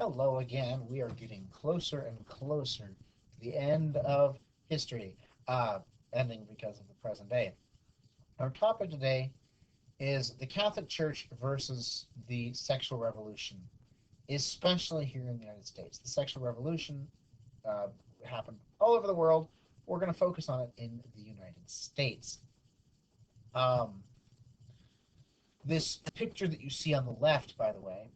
Hello again. We are getting closer and closer to the end of history, ending because of the present day. Our topic today is the Catholic Church versus the sexual revolution, especially here in the United States. The sexual revolution uh, happened all over the world. We're going to focus on it in the United States. Um, This picture that you see on the left, by the way,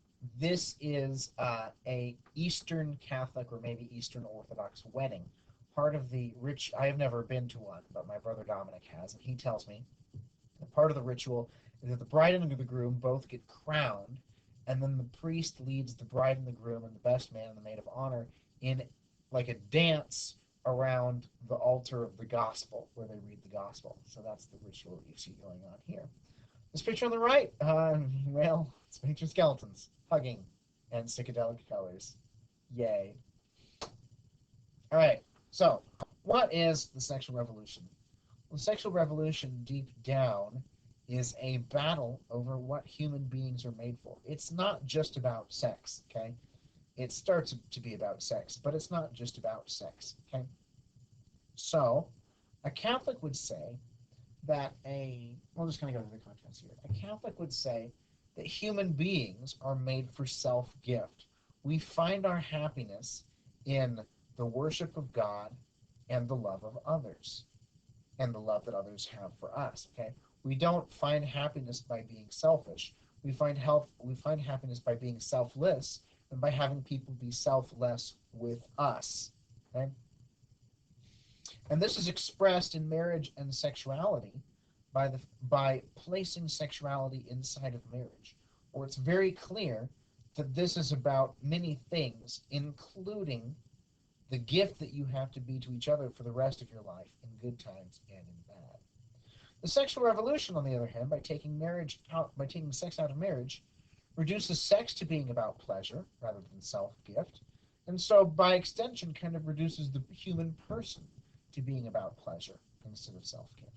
this is a Eastern Catholic or maybe Eastern Orthodox wedding. Part of the rich, I have never been to one, but my brother Dominic has, and he tells me that part of the ritual is that the bride and the groom both get crowned, and then the priest leads the bride and the groom and the best man and the maid of honor in like a dance around the altar of the gospel where they read the gospel. So that's the ritual that you see going on here. This picture on the right, well, it's picture skeletons hugging and psychedelic colors. Yay. All right, so what is the sexual revolution? Well, the sexual revolution, deep down, is a battle over what human beings are made for. It's not just about sex, okay? It starts to be about sex, but it's not just about sex, okay? So, a Catholic would say we'll just kind of go through the contrast here. A Catholic would say that human beings are made for self-gift. We find our happiness in the worship of God and the love of others and the love that others have for us. Okay, we don't find happiness by being selfish. We find happiness by being selfless and by having people be selfless with us. Okay, and this is expressed in marriage and sexuality by placing sexuality inside of marriage, where it's very clear that this is about many things, including the gift that you have to be to each other for the rest of your life, in good times and in bad. The sexual revolution, on the other hand, by taking sex out of marriage, reduces sex to being about pleasure rather than self-gift, and so by extension kind of reduces the human person to being about pleasure instead of self-gift.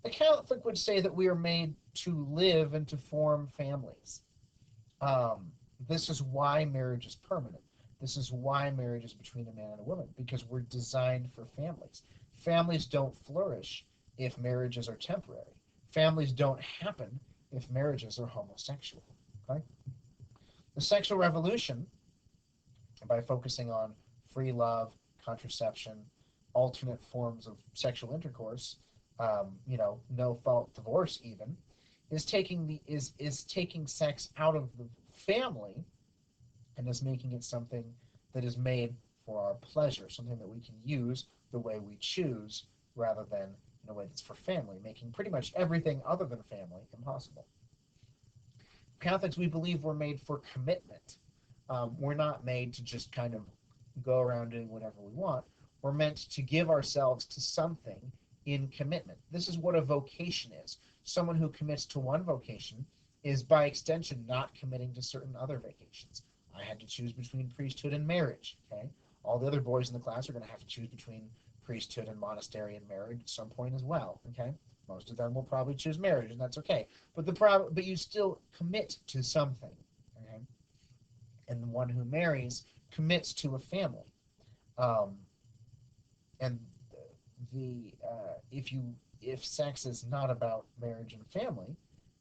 The Catholic would say that we are made to live and to form families. Um, this is why marriage is permanent. This is why marriage is between a man and a woman, because we're designed for families. Families don't flourish if marriages are temporary. Families don't happen if marriages are homosexual. Okay? The sexual revolution, by focusing on free love, contraception, alternate forms of sexual intercourse, no fault divorce even, is taking sex out of the family and is making it something that is made for our pleasure, something that we can use the way we choose rather than in a way that's for family, making pretty much everything other than family impossible. Catholics, we believe we're made for commitment. We're not made to just kind of go around doing whatever we want. We're meant to give ourselves to something in commitment. This is what a vocation is. Someone who commits to one vocation is by extension not committing to certain other vocations. I had to choose between priesthood and marriage. Okay, all the other boys in the class are going to have to choose between priesthood and monastery and marriage at some point as well. Okay, most of them will probably choose marriage, and that's okay. But you still commit to something. Okay, and the one who marries commits to a family. Um, and the if sex is not about marriage and family,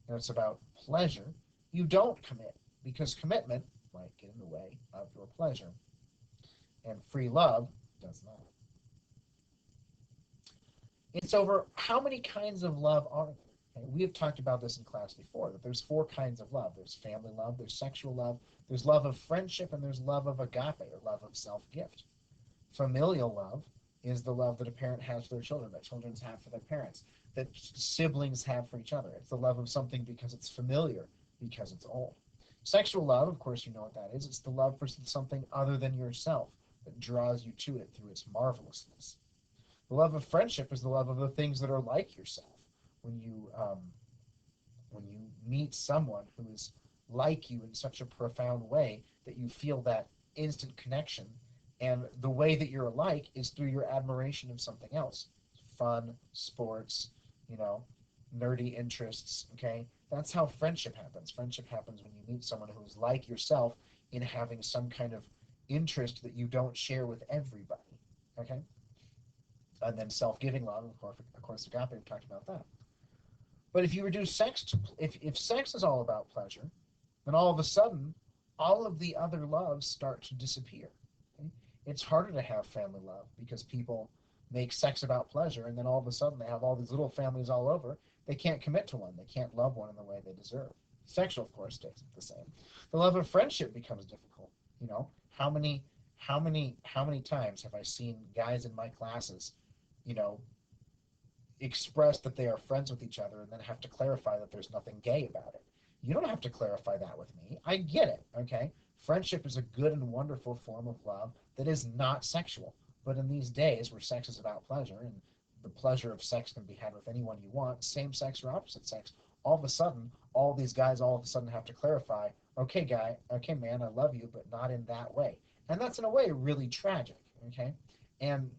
and it's about pleasure, you don't commit because commitment might get in the way of your pleasure, and free love does not. It's over how many kinds of love are there. Okay, we have talked about this in class before, that there's four kinds of love. There's family love, there's sexual love, there's love of friendship, and there's love of agape, or love of self-gift. Familial love is the love that a parent has for their children, that children have for their parents, that siblings have for each other. It's the love of something because it's familiar, because it's old. Sexual love, of course, you know what that is. It's the love for something other than yourself that draws you to it through its marvelousness. The love of friendship is the love of the things that are like yourself. When you when you meet someone who is like you in such a profound way that you feel that instant connection, and the way that you're alike is through your admiration of something else. Fun, sports, you know, nerdy interests. Okay, that's how friendship happens. Friendship happens when you meet someone who's like yourself in having some kind of interest that you don't share with everybody. Okay, and then self-giving love, of course, agape. We've talked about that. But if you reduce sex to, if sex is all about pleasure, then all of a sudden, all of the other loves start to disappear. Okay? It's harder to have family love because people make sex about pleasure, and then all of a sudden they have all these little families all over. They can't commit to one. They can't love one in the way they deserve. Sexual, of course, stays the same. The love of friendship becomes difficult. You know, how many times have I seen guys in my classes, you know, express that they are friends with each other and then have to clarify that there's nothing gay about it. You don't have to clarify that with me. I get it, okay? Friendship is a good and wonderful form of love that is not sexual. But in these days where sex is about pleasure and the pleasure of sex can be had with anyone you want, same sex or opposite sex, all of a sudden, all these guys all of a sudden have to clarify, okay, guy, okay, man, I love you, but not in that way. And that's in a way really tragic, okay? And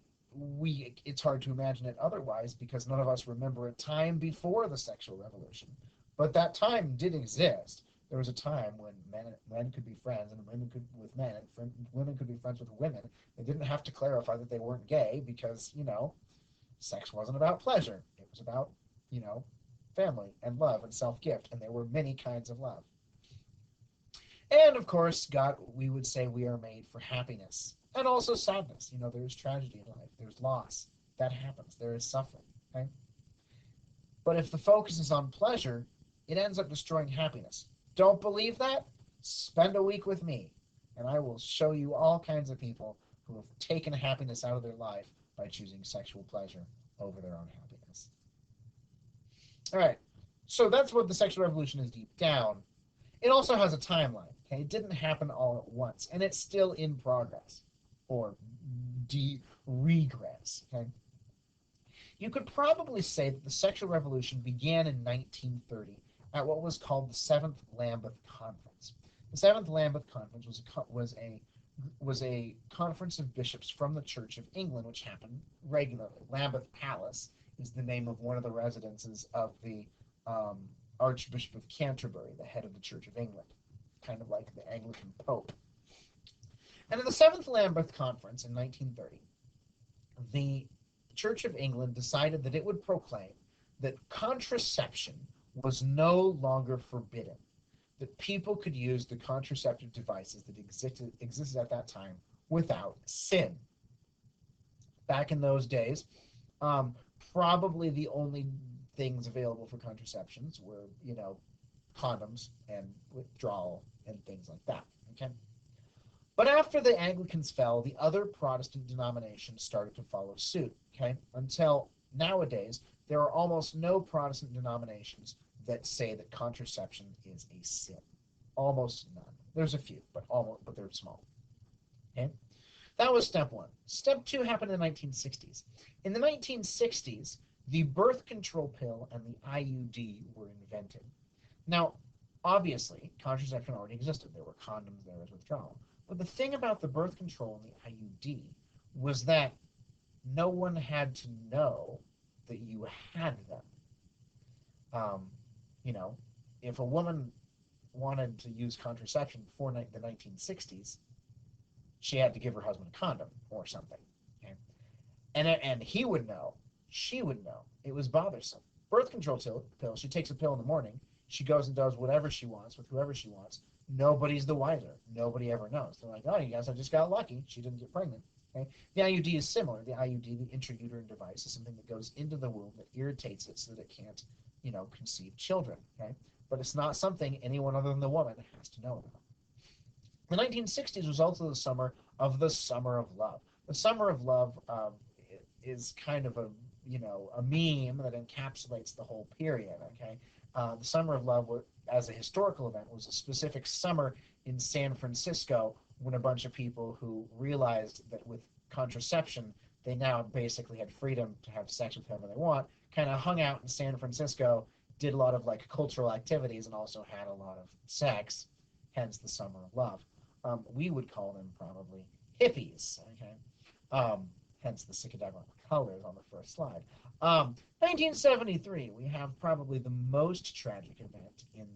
it's hard to imagine it otherwise because none of us remember a time before the sexual revolution. But that time did exist. There was a time when men could be friends and women could with men and women could be friends with women. They didn't have to clarify that they weren't gay because, sex wasn't about pleasure. It was about, you know, family and love and self-gift, and there were many kinds of love. And of course, God, we would say we are made for happiness and also sadness. There's tragedy in life, there's loss that happens, there is suffering. Okay? But if the focus is on pleasure, it ends up destroying happiness. Don't believe that? Spend a week with me, and I will show you all kinds of people who have taken happiness out of their life by choosing sexual pleasure over their own happiness. All right, so that's what the sexual revolution is deep down. It also has a timeline. Okay, it didn't happen all at once, and it's still in progress, or regress. Okay, you could probably say that the sexual revolution began in 1930 at what was called the Seventh Lambeth Conference. The Seventh Lambeth Conference was a conference of bishops from the Church of England, which happened regularly. Lambeth Palace is the name of one of the residences of the Archbishop of Canterbury, the head of the Church of England, kind of like the Anglican Pope. And in the Seventh Lambeth Conference in 1930, the Church of England decided that it would proclaim that contraception was no longer forbidden, that people could use the contraceptive devices that existed at that time without sin. Back in those days, probably the only things available for contraceptions were, condoms and withdrawal and things like that. Okay. But after the Anglicans fell, the other Protestant denominations started to follow suit. Okay. Until nowadays, there are almost no Protestant denominations that say that contraception is a sin. Almost none. There's a few, but they're small. Okay. That was step one. Step two happened in the 1960s. In the 1960s, the birth control pill and the IUD were invented. Now, obviously, contraception already existed. There were condoms, there was withdrawal. But the thing about the birth control and the IUD was that no one had to know that you had them. Um, you know, if a woman wanted to use contraception before the 1960s, she had to give her husband a condom or something. Okay? And he would know, she would know. It was bothersome. Birth control pill, she takes a pill in the morning, she goes and does whatever she wants with whoever she wants. Nobody's the wiser. Nobody ever knows. They're like, oh, you guys, I just got lucky. She didn't get pregnant. Okay? The IUD is similar. The IUD, the intrauterine device, is something that goes into the womb that irritates it so that it can't, conceive children. Okay? But it's not something anyone other than the woman has to know about. The 1960s was also the summer of love. The summer of love is kind of a meme that encapsulates the whole period. Okay, the summer of love, as a historical event, was a specific summer in San Francisco when a bunch of people who realized that with contraception they now basically had freedom to have sex with whoever they want, kind of hung out in San Francisco, did a lot of cultural activities, and also had a lot of sex. Hence the summer of love. We would call them probably hippies. Okay, hence the psychedelic colors on the first slide. 1973, we have probably the most tragic event in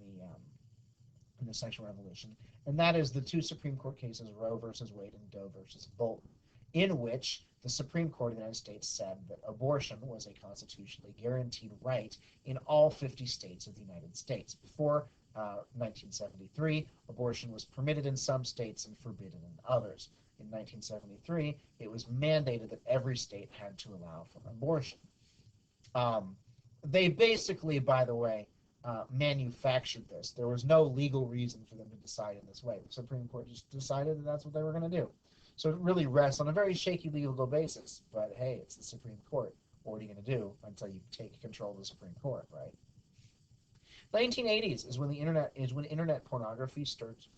the sexual revolution, and that is the two Supreme Court cases, Roe versus Wade and Doe versus Bolton, in which the Supreme Court of the United States said that abortion was a constitutionally guaranteed right in all 50 states of the United States. Before 1973, abortion was permitted in some states and forbidden in others. In 1973, it was mandated that every state had to allow for abortion. Um, they basically, by the way, manufactured this. There was no legal reason for them to decide in this way. The Supreme Court just decided that that's what they were going to do. So it really rests on a very shaky legal basis. But hey, it's the Supreme Court. What are you going to do until you take control of the Supreme Court, right? The 1980s is when internet pornography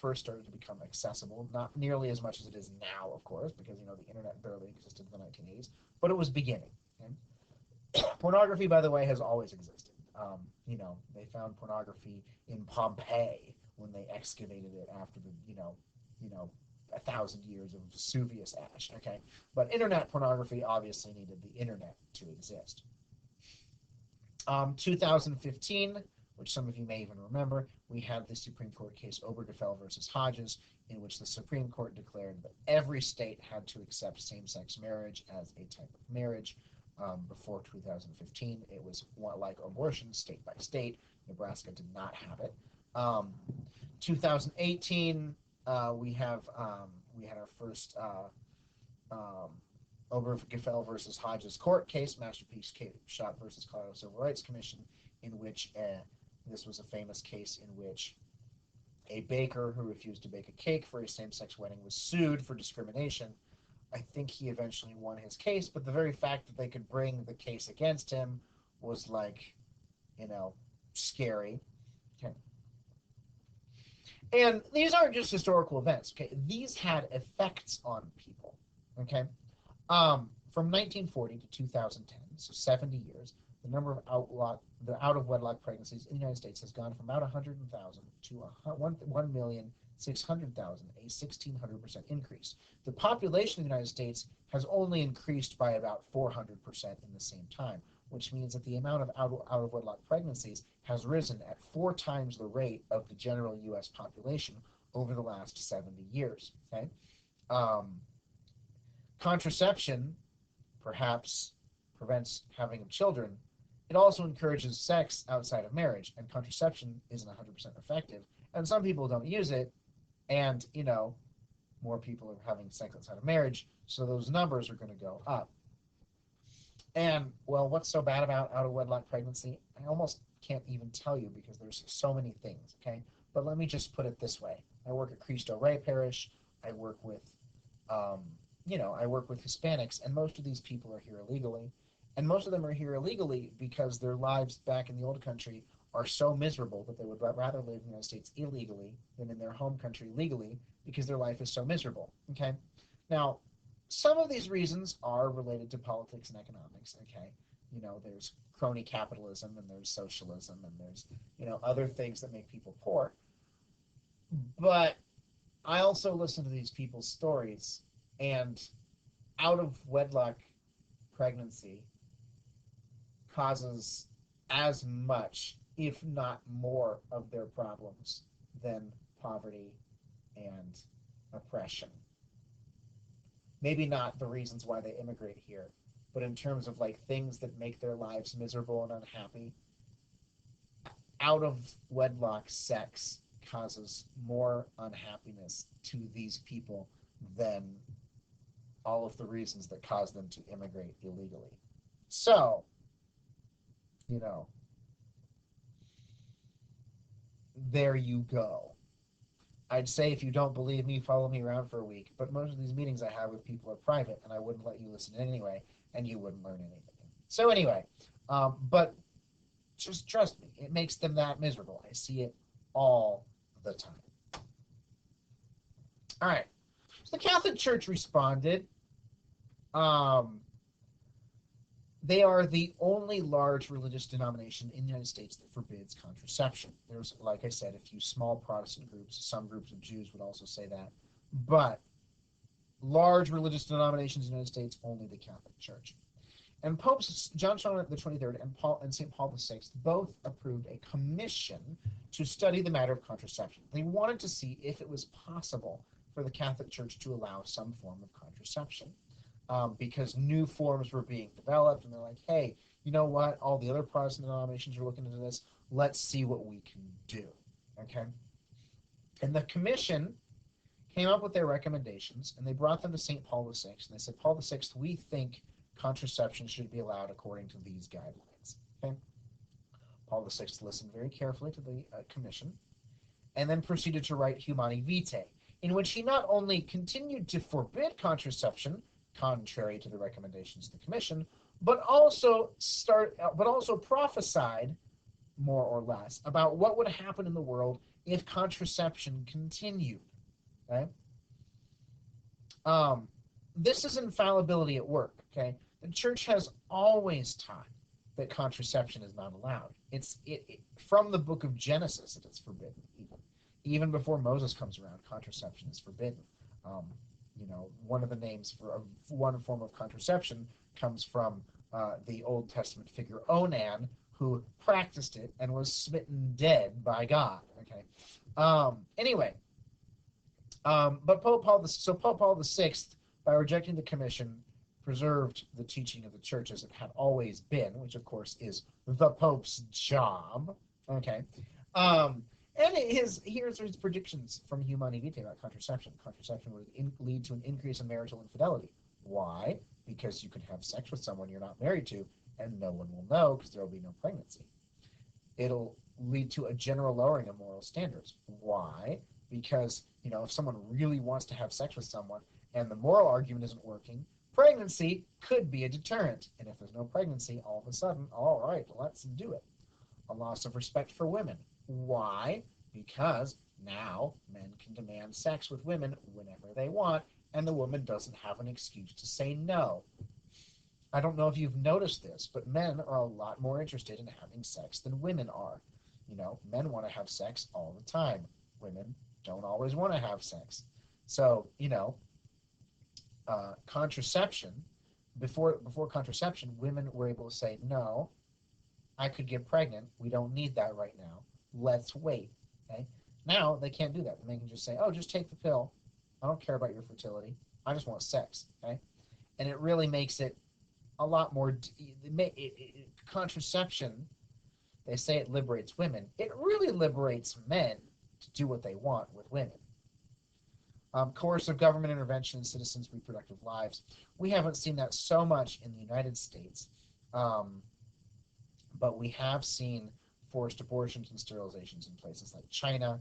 first started to become accessible. Not nearly as much as it is now, of course, because the internet barely existed in the 1980s, but it was beginning. Okay? Pornography, by the way, has always existed. They found pornography in Pompeii when they excavated it after the, 1,000 years of Vesuvius ash. Okay, but internet pornography obviously needed the internet to exist. 2015, which some of you may even remember, we had the Supreme Court case Obergefell versus Hodges, in which the Supreme Court declared that every state had to accept same-sex marriage as a type of marriage. Before 2015, it was like abortion, state by state. Nebraska did not have it. 2018, we had our first Obergefell versus Hodges court case, Masterpiece Shop versus Colorado Civil Rights Commission, in which this was a famous case in which a baker who refused to bake a cake for a same-sex wedding was sued for discrimination. I think he eventually won his case, but the very fact that they could bring the case against him was scary. Okay. And these aren't just historical events. Okay, these had effects on people. Okay, from 1940 to 2010, so 70 years, the number of out-of-wedlock pregnancies in the United States has gone from about 100,000 to 1,600,000, a 1,600% increase. The population of the United States has only increased by about 400% in the same time, which means that the amount of out-of-wedlock pregnancies has risen at 4 times the rate of the general U.S. population over the last 70 years. Okay, contraception perhaps prevents having of children. It also encourages sex outside of marriage, and contraception isn't 100% effective, and some people don't use it, and more people are having sex outside of marriage, so those numbers are going to go up. And well, what's so bad about out-of-wedlock pregnancy? I almost can't even tell you because there's so many things. Okay, but let me just put it this way: I work at Cristo Rey Parish. I work with I work with Hispanics, and most of these people are here illegally. And most of them are here illegally because their lives back in the old country are so miserable that they would rather live in the United States illegally than in their home country legally because their life is so miserable. Okay? Now, some of these reasons are related to politics and economics. Okay? There's crony capitalism and there's socialism and there's, other things that make people poor. But I also listen to these people's stories, and out of wedlock pregnancy causes as much, if not more, of their problems than poverty and oppression. Maybe not the reasons why they immigrate here, but in terms of things that make their lives miserable and unhappy, out of wedlock sex causes more unhappiness to these people than all of the reasons that cause them to immigrate illegally. So, there you go. I'd say if you don't believe me, follow me around for a week, but most of these meetings I have with people are private, and I wouldn't let you listen anyway, and you wouldn't learn anything. So anyway, but just trust me, it makes them that miserable. I see it all the time. All right. So the Catholic Church responded. They are the only large religious denomination in the United States that forbids contraception. There's, like I said, a few small Protestant groups. Some groups of Jews would also say that. But large religious denominations in the United States, only the Catholic Church. And Popes John Paul the 23rd and St. Paul the 6th both approved a commission to study the matter of contraception. They wanted to see if it was possible for the Catholic Church to allow some form of contraception, because new forms were being developed, and they're like, hey, you know what? All the other Protestant denominations are looking into this. Let's see what we can do. Okay? And the commission came up with their recommendations, and they brought them to St. Paul the Sixth, and they said, Paul the Sixth, we think contraception should be allowed according to these guidelines. Okay? Paul the Sixth listened very carefully to the commission, and then proceeded to write Humani Vitae, in which he not only continued to forbid contraception, contrary to the recommendations of the commission, but also prophesied, more or less, about what would happen in the world if contraception continued. Okay? This is infallibility at work. Okay, the church has always taught that contraception is not allowed. It's from the book of Genesis that it's forbidden. Even before Moses comes around, contraception is forbidden. One of the names for one form of contraception comes from the Old Testament figure Onan, who practiced it and was smitten dead by God. Okay. Anyway, but Pope Paul VI, by rejecting the commission, preserved the teaching of the church as it had always been, which of course is the Pope's job. Okay. And here's his predictions from Humani Vitae about contraception. Contraception would lead to an increase in marital infidelity. Why? Because you can have sex with someone you're not married to, and no one will know because there will be no pregnancy. It'll lead to a general lowering of moral standards. Why? Because, if someone really wants to have sex with someone and the moral argument isn't working, pregnancy could be a deterrent. And if there's no pregnancy, all of a sudden, all right, let's do it. A loss of respect for women. Why? Because now men can demand sex with women whenever they want, and the woman doesn't have an excuse to say no. I don't know if you've noticed this, but men are a lot more interested in having sex than women are. Men want to have sex all the time. Women don't always want to have sex. So, contraception, before contraception, women were able to say, no, I could get pregnant. We don't need that right now. Let's wait. Okay. Now they can't do that. They can just say, oh, just take the pill. I don't care about your fertility. I just want sex. Okay. And it really makes it a lot more. Contraception, they say it liberates women. It really liberates men to do what they want with women. Coercive government intervention in citizens' reproductive lives. We haven't seen that so much in the United States. But we have seen forced abortions and sterilizations in places like China.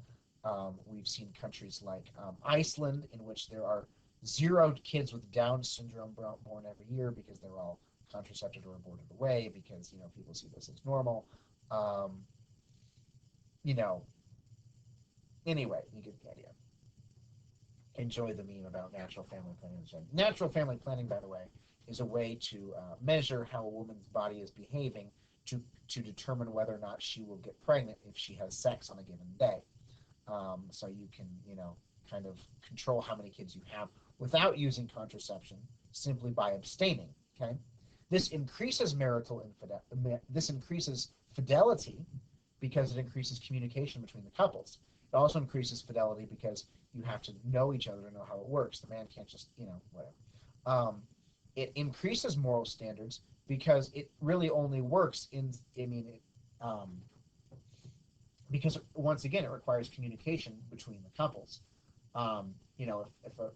We've seen countries like Iceland, in which there are 0 kids with Down syndrome born every year because they're all contracepted or aborted away because, people see this as normal. Anyway, you get the idea. Enjoy the meme about natural family planning. Natural family planning, by the way, is a way to measure how a woman's body is behaving to determine whether or not she will get pregnant if she has sex on a given day. So you can, kind of control how many kids you have without using contraception simply by abstaining. Okay, this increases This increases fidelity because it increases communication between the couples. It also increases fidelity because you have to know each other to know how it works. The man can't just, whatever. It increases moral standards because it really only works because once again it requires communication between the couples.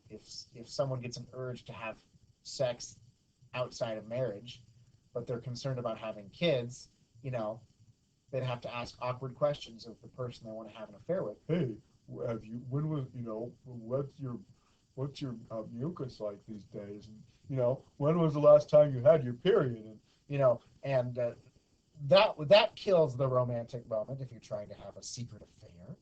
If someone gets an urge to have sex outside of marriage, but they're concerned about having kids, they'd have to ask awkward questions of the person they want to have an affair with. Hey, what's your mucus like these days? And when was the last time you had your period? And that kills the romantic moment if you're trying to have a secret affair.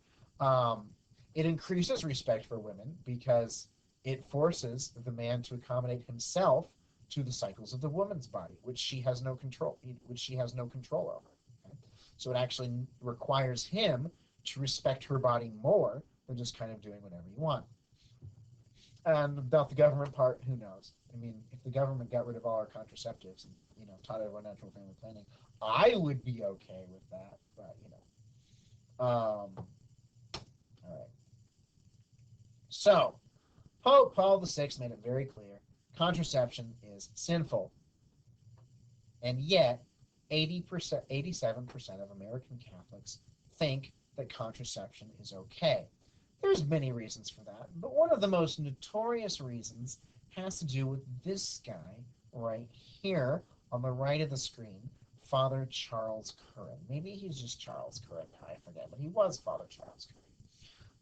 It increases respect for women because it forces the man to accommodate himself to the cycles of the woman's body, which she has no control over. Okay? So it actually requires him to respect her body more than just kind of doing whatever you want. And about the government part, who knows? If the government got rid of all our contraceptives, and taught everyone natural family planning. I would be okay with that, but all right. So Pope Paul VI made it very clear: contraception is sinful, and yet 80%, 87% of American Catholics think that contraception is okay. There's many reasons for that, but one of the most notorious reasons has to do with this guy right here on the right of the screen, Father Charles Curran. Maybe he's just Charles Curran, I forget, but he was Father Charles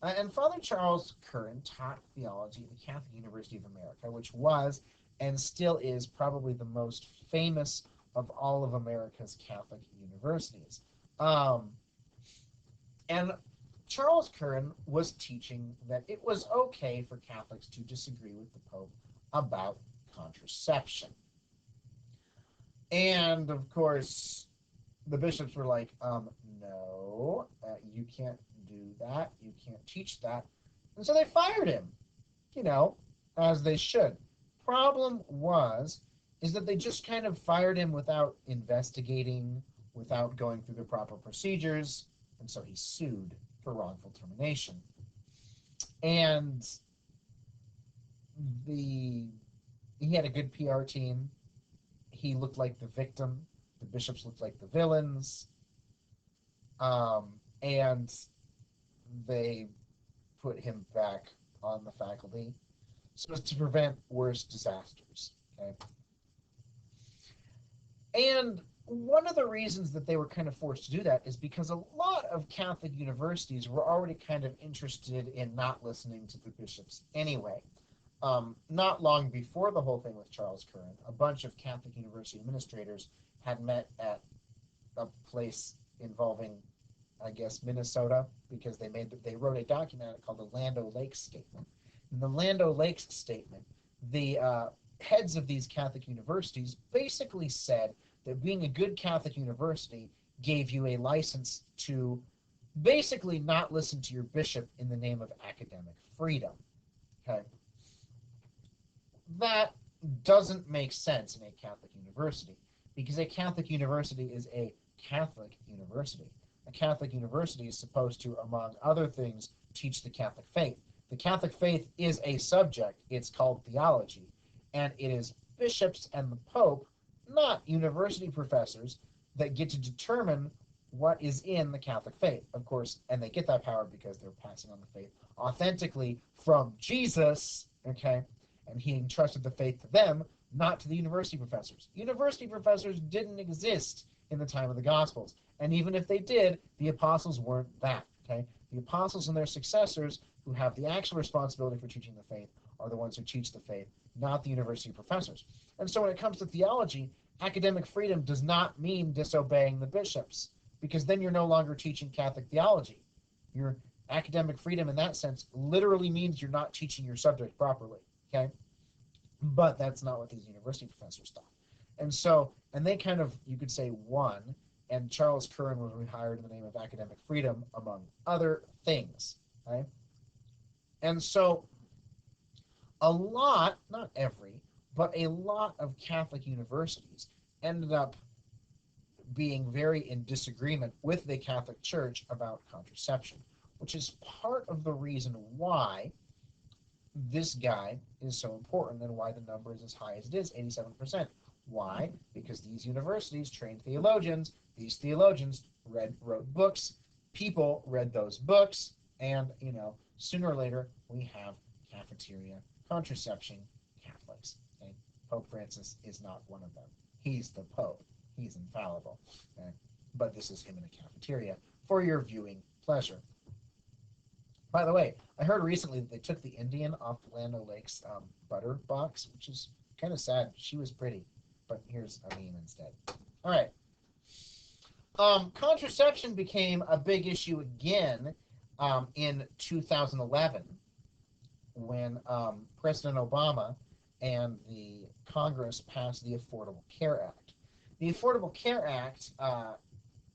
Curran. And Father Charles Curran taught theology at the Catholic University of America, which was and still is probably the most famous of all of America's Catholic universities. Um, and Charles Curran was teaching that it was okay for Catholics to disagree with the Pope about contraception. And of course, the bishops were like, no, you can't do that. You can't teach that. And so they fired him, you know, as they should. Problem is that they just kind of fired him without investigating, without going through the proper procedures. And so he sued for wrongful termination. And the he had a good PR team. He looked like the victim. The bishops looked like the villains. And they put him back on the faculty so as to prevent worse disasters. Okay. And one of the reasons that they were kind of forced to do that is because a lot of Catholic universities were already kind of interested in not listening to the bishops anyway. Not long before the whole thing with Charles Curran, a bunch of Catholic university administrators had met at a place involving, I guess, Minnesota, because they wrote a document called the Land O'Lakes Statement. In the Land O'Lakes Statement, the heads of these Catholic universities basically said that being a good Catholic university gave you a license to basically not listen to your bishop in the name of academic freedom. Okay. That doesn't make sense in a Catholic university, because a Catholic university is a Catholic university. A Catholic university is supposed to, among other things, teach the Catholic faith. The Catholic faith is a subject. It's called theology. And it is bishops and the Pope, not university professors, that get to determine what is in the Catholic faith, of course. And they get that power because they're passing on the faith authentically from Jesus, okay? And he entrusted the faith to them, not to the university professors. University professors didn't exist in the time of the Gospels. And even if they did, the apostles weren't that, okay? The apostles and their successors, who have the actual responsibility for teaching the faith, are the ones who teach the faith, not the university professors. And so when it comes to theology, academic freedom does not mean disobeying the bishops, because then you're no longer teaching Catholic theology. Your academic freedom in that sense literally means you're not teaching your subject properly, okay? But that's not what these university professors thought. And so, and they kind of, you could say, won, and Charles Curran was rehired in the name of academic freedom, among other things, right? And so a lot, not every, but a lot of Catholic universities ended up being very in disagreement with the Catholic Church about contraception, which is part of the reason why this guy is so important and why the number is as high as it is, 87%. Why? Because these universities trained theologians. These theologians wrote books. People read those books, and sooner or later we have cafeteria contraception Catholics. Okay? Pope Francis is not one of them. He's the Pope. He's infallible. Okay? But this is him in a cafeteria for your viewing pleasure. By the way, I heard recently that they took the Indian off the Land O'Lakes butter box, which is kind of sad. She was pretty, but here's a meme instead. All right. Contraception became a big issue again in 2011 when President Obama and the Congress passed the Affordable Care Act. The Affordable Care Act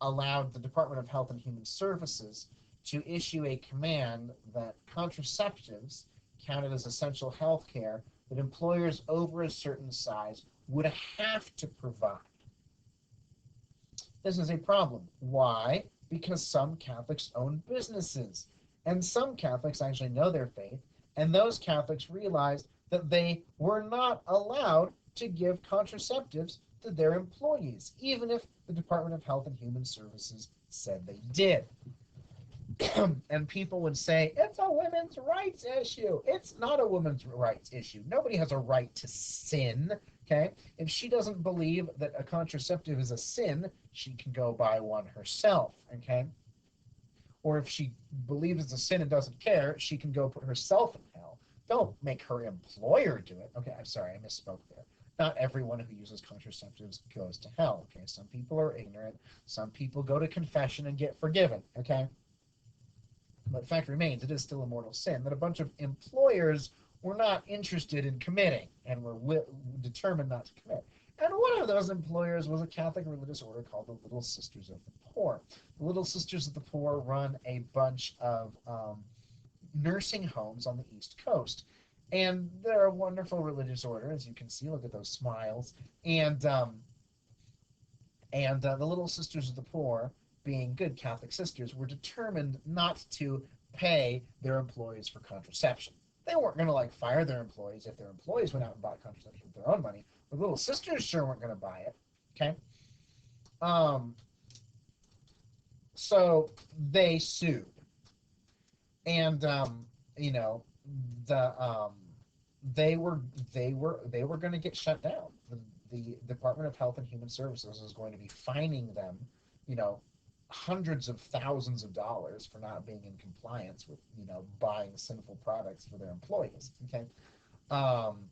allowed the Department of Health and Human Services to issue a command that contraceptives counted as essential health care that employers over a certain size would have to provide. This is a problem. Why? Because some Catholics own businesses, and some Catholics actually know their faith, and those Catholics realized that they were not allowed to give contraceptives to their employees, even if the Department of Health and Human Services said they did. And people would say, it's a women's rights issue. It's not a women's rights issue. Nobody has a right to sin, okay? If she doesn't believe that a contraceptive is a sin, she can go buy one herself, okay? Or if she believes it's a sin and doesn't care, she can go put herself in hell. Don't make her employer do it. Okay, I'm sorry, I misspoke there. Not everyone who uses contraceptives goes to hell, okay? Some people are ignorant. Some people go to confession and get forgiven, okay? But the fact remains, it is still a mortal sin that a bunch of employers were not interested in committing and were determined not to commit. And one of those employers was a Catholic religious order called the Little Sisters of the Poor. The Little Sisters of the Poor run a bunch of nursing homes on the East Coast. And they're a wonderful religious order, as you can see. Look at those smiles. And the Little Sisters of the Poor, being good Catholic sisters, were determined not to pay their employees for contraception. They weren't going to fire their employees if their employees went out and bought contraception with their own money. The Little Sisters sure weren't going to buy it. Okay, so they sued, and you know the they were going to get shut down. The Department of Health and Human Services is going to be fining them, you know, hundreds of thousands of dollars for not being in compliance with, buying sinful products for their employees. Okay. Um,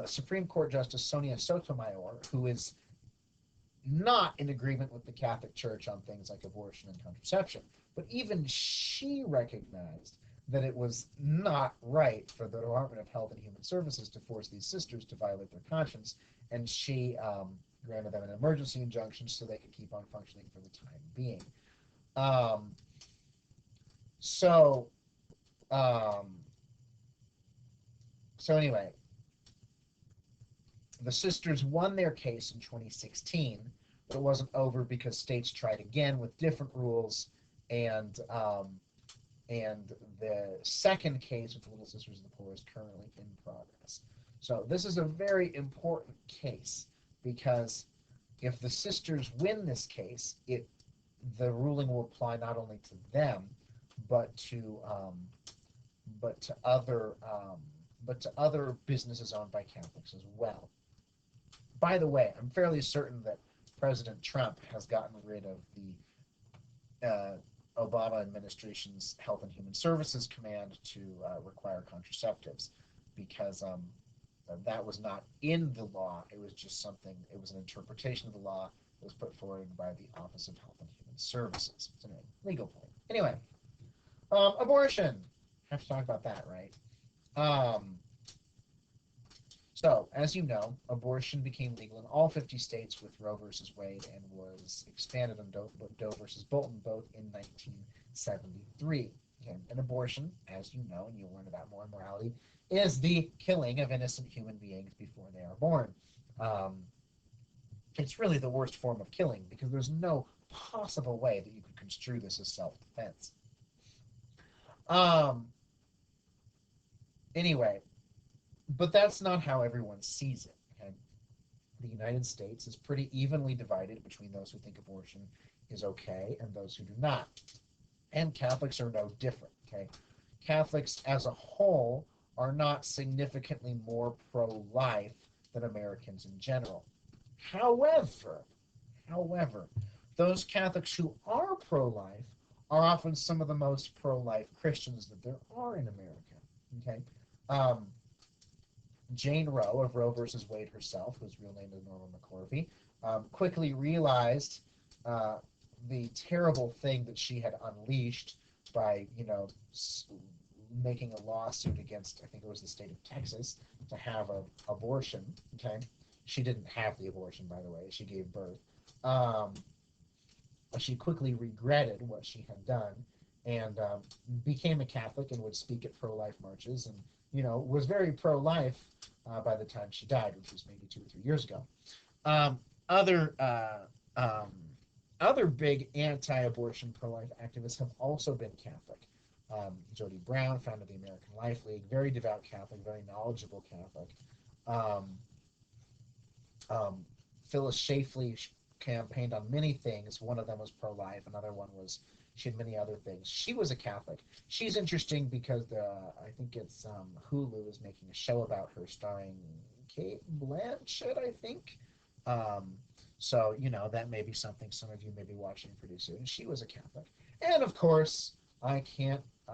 Supreme Court Justice Sonia Sotomayor, who is not in agreement with the Catholic Church on things like abortion and contraception, but even she recognized that it was not right for the Department of Health and Human Services to force these sisters to violate their conscience, and she granted them an emergency injunction so they could keep on functioning for the time being. Um, so, um, so anyway, the sisters won their case in 2016, but it wasn't over because states tried again with different rules, and the second case with the Little Sisters of the Poor is currently in progress. So this is a very important case because if the sisters win this case, the ruling will apply not only to them, but to other businesses owned by Catholics as well. By the way, I'm fairly certain that President Trump has gotten rid of the Obama administration's Health and Human Services command to require contraceptives, because that was not in the law. It was just it was an interpretation of the law that was put forward by the Office of Health and Human Services. It's a legal point. Anyway, abortion. I have to talk about that, right? So, as you know, abortion became legal in all 50 states with Roe versus Wade and was expanded on Doe versus Bolton both in 1973. Okay. An abortion, as you know, and you'll learn about more in morality, is the killing of innocent human beings before they are born. It's really the worst form of killing because there's no possible way that you could construe this as self-defense. Anyway, but that's not how everyone sees it. Okay? The United States is pretty evenly divided between those who think abortion is okay and those who do not. And Catholics are no different. Okay? Catholics as a whole are not significantly more pro-life than Americans in general. However, those Catholics who are pro-life are often some of the most pro-life Christians that there are in America. Okay? Jane Roe of Roe versus Wade herself, whose real name is Norma McCorvey, quickly realized the terrible thing that she had unleashed by, making a lawsuit against, I think it was the state of Texas, to have an abortion. Okay, she didn't have the abortion, by the way. She gave birth. She quickly regretted what she had done and became a Catholic and would speak at pro-life marches and, was very pro-life by the time she died, which was maybe 2 or 3 years ago. Other um, other big anti-abortion pro-life activists have also been Catholic. Jody Brown, founded the American Life League, very devout Catholic, very knowledgeable Catholic. Um, um, Phyllis Schlafly campaigned on many things. One of them was pro-life. Another one was she had many other things. She was a Catholic. She's interesting because I think it's Hulu is making a show about her, starring Kate Blanchett, I think. Um, so that may be something some of you may be watching pretty soon. She was a Catholic, and of course, I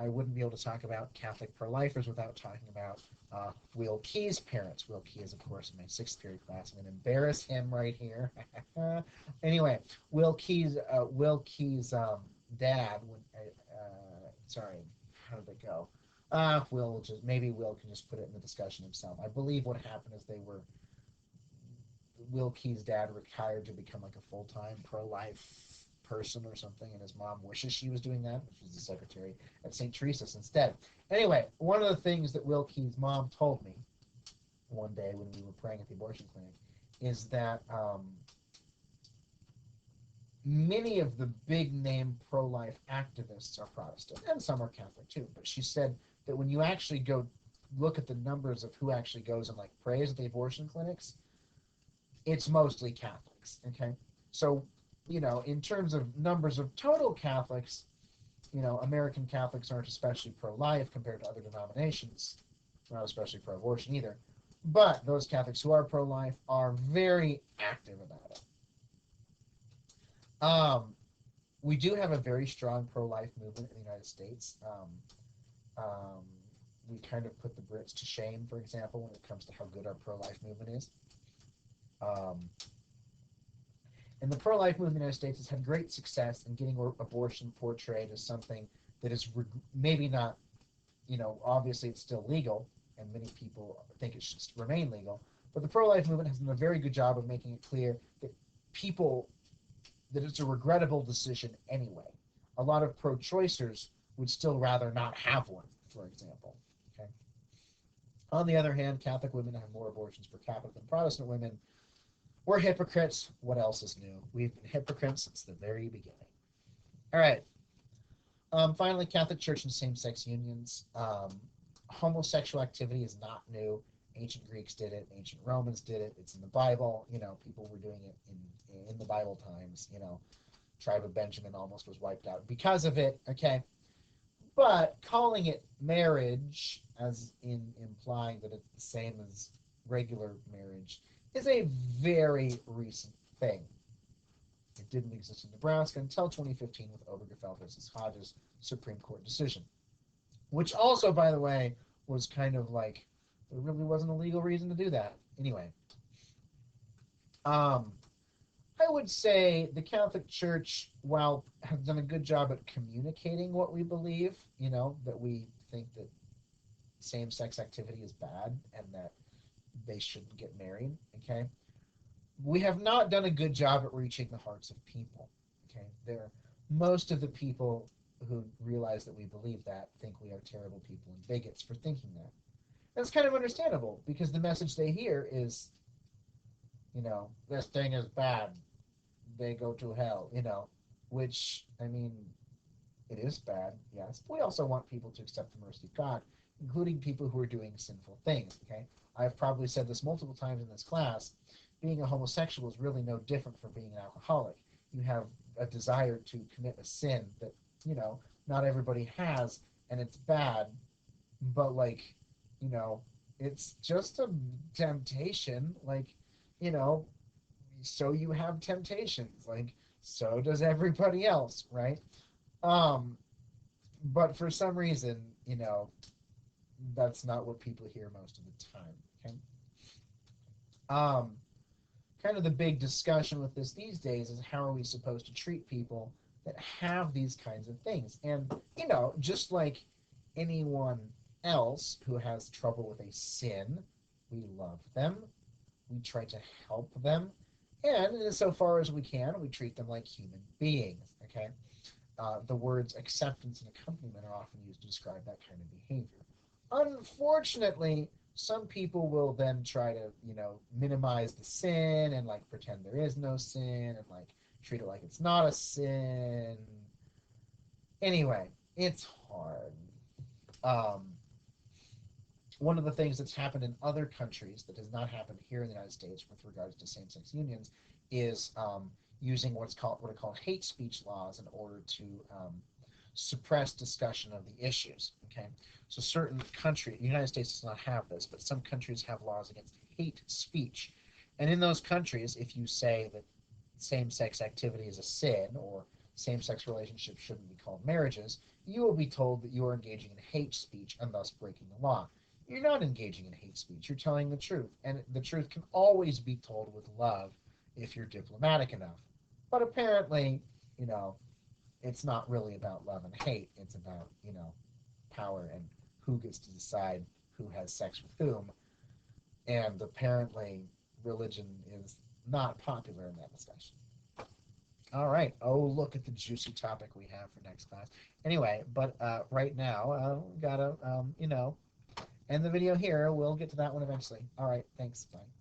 wouldn't be able to talk about Catholic pro-lifers without talking about Will Key's parents. Will Key is, of course, in my sixth period class. I'm going to embarrass him right here. Anyway, Will Key's dad. Sorry, how did it go? Will can just put it in the discussion himself. I believe what happened is Will Key's dad retired to become like a full-time pro-life person or something, and his mom wishes she was doing that. She's the secretary at St. Teresa's instead. Anyway, one of the things that Will Key's mom told me one day when we were praying at the abortion clinic is that many of the big name pro-life activists are Protestant, and some are Catholic too. But she said that when you actually go look at the numbers of who actually goes and like prays at the abortion clinics, it's mostly Catholics. Okay, so in terms of numbers of total Catholics, American Catholics aren't especially pro-life compared to other denominations, not especially pro-abortion either. But those Catholics who are pro-life are very active about it. Um, we do have a very strong pro-life movement in the United States. Um, we kind of put the Brits to shame, for example, when it comes to how good our pro-life movement is. Um, and the pro-life movement in the United States has had great success in getting abortion portrayed as something that is maybe not, obviously it's still legal, and many people think it should remain legal. But the pro-life movement has done a very good job of making it clear that people that it's a regrettable decision anyway. A lot of pro-choicers would still rather not have one, for example. Okay. On the other hand, Catholic women have more abortions per capita than Protestant women. We're hypocrites. What else is new? We've been hypocrites since the very beginning. All right. Finally, Catholic Church and same-sex unions. Homosexual activity is not new. Ancient Greeks did it. Ancient Romans did it. It's in the Bible. People were doing it in the Bible times. Tribe of Benjamin almost was wiped out because of it. Okay, but calling it marriage, as in implying that it's the same as regular marriage, is a very recent thing. It didn't exist in Nebraska until 2015 with Obergefell versus Hodges Supreme Court decision, which also, by the way, was kind of like there really wasn't a legal reason to do that. Anyway, um, I would say the Catholic Church, while has done a good job at communicating what we believe, that we think that same-sex activity is bad and that they shouldn't get married, okay? We have not done a good job at reaching the hearts of people, okay? Most of the people who realize that we believe that think we are terrible people and bigots for thinking that. That's kind of understandable because the message they hear is, this thing is bad. They go to hell, which, I mean, it is bad, yes. But we also want people to accept the mercy of God, including people who are doing sinful things, okay? I've probably said this multiple times in this class. Being a homosexual is really no different from being an alcoholic. You have a desire to commit a sin that, not everybody has, and it's bad, but, like, you know, it's just a temptation, like, you know, so you have temptations, like, so does everybody else, right? Um, but for some reason, that's not what people hear most of the time. Okay. Um, Kind of the big discussion with this these days is how are we supposed to treat people that have these kinds of things? And just like anyone else who has trouble with a sin, we love them, we try to help them, and insofar as we can, we treat them like human beings. Okay. The words acceptance and accompaniment are often used to describe that kind of behavior. Unfortunately, Some people will then try to, minimize the sin and like pretend there is no sin and like treat it like it's not a sin. Anyway, it's hard. Um, One of the things that's happened in other countries that has not happened here in the United States with regards to same-sex unions is using what are called hate speech laws in order to suppress discussion of the issues. Okay, so certain countries, the United States does not have this, but some countries have laws against hate speech, and in those countries, if you say that same-sex activity is a sin or same-sex relationships shouldn't be called marriages, you will be told that you are engaging in hate speech and thus breaking the law. You're not engaging in hate speech. You're telling the truth. And the truth can always be told with love if you're diplomatic enough. But apparently, you know, it's not really about love and hate. It's about, power and who gets to decide who has sex with whom. And apparently, religion is not popular in that discussion. All right. Oh, look at the juicy topic we have for next class. Anyway, but right now, we gotta, end the video here. We'll get to that one eventually. All right. Thanks. Bye.